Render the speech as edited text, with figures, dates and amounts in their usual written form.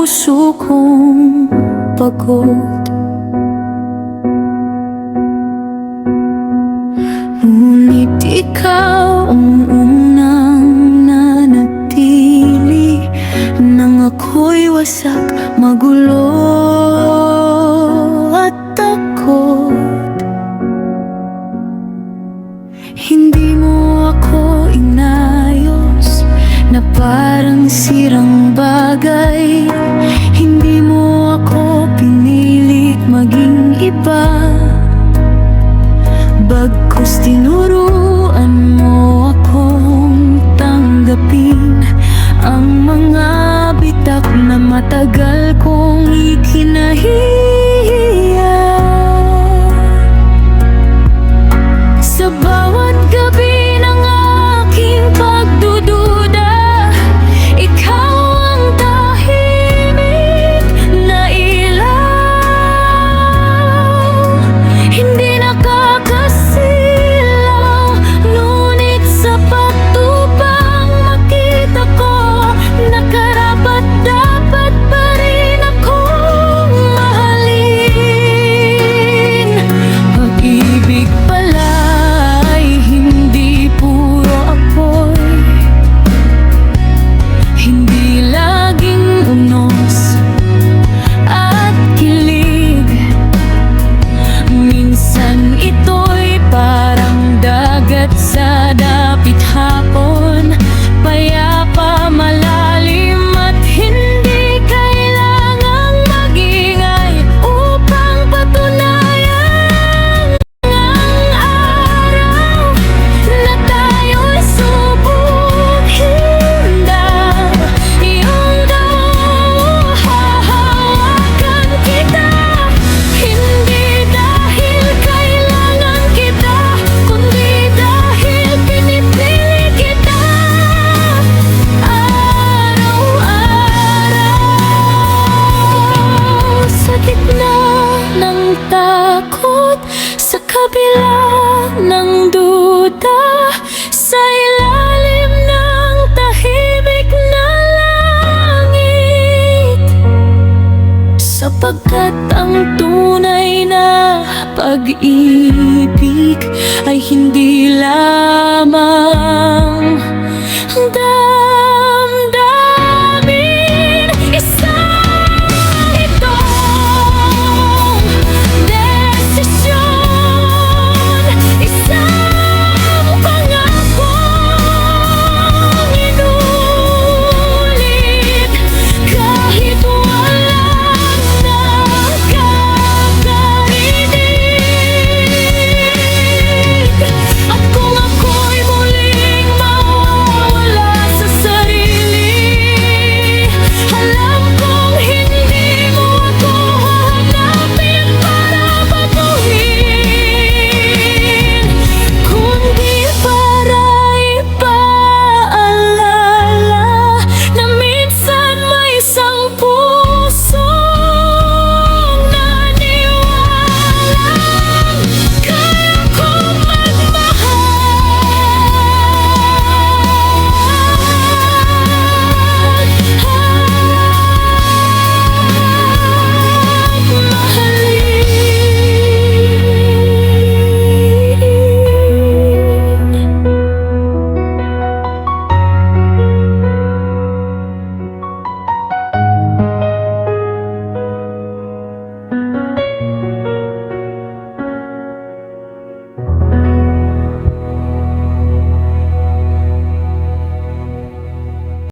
puso kong pagod. Ngunit ikaw ang unang nanatili nang ako'y wasak, magulo at takot. Hindi mo ako inayos na parang sirang bagay. Hindi mo ako pinilit maging iba. Bagkus tinuruan mo akong tanggapin ang mga bitak na matagal kong ikinahiya. Sa bawat gabi ng aking pagdududa, ikaw ang tahimik na ilaw. Hindi nakakasilaw, ngunit sa pagtupang makita ko na karapat dapat pa rin akong mahalin. Pag-ibig pala ay hindi puro apoy, hindi laging unos at kilig. Minsan ito'y parang dagat sa dapit hapon, payapa, malalim at hindi kailangang magingay upang patunayan ang araw na tayo'y subok hindaw. Iyong daw hahawakan kita, hindi dahil kailangan kita, kundi dahil pinipili kita araw-araw. Sa gitna ng takot, sa kabila ng duda, sa ilalim ng tahimik na langit, sapagkat ang tunay na pag-ibig ay hindi lamang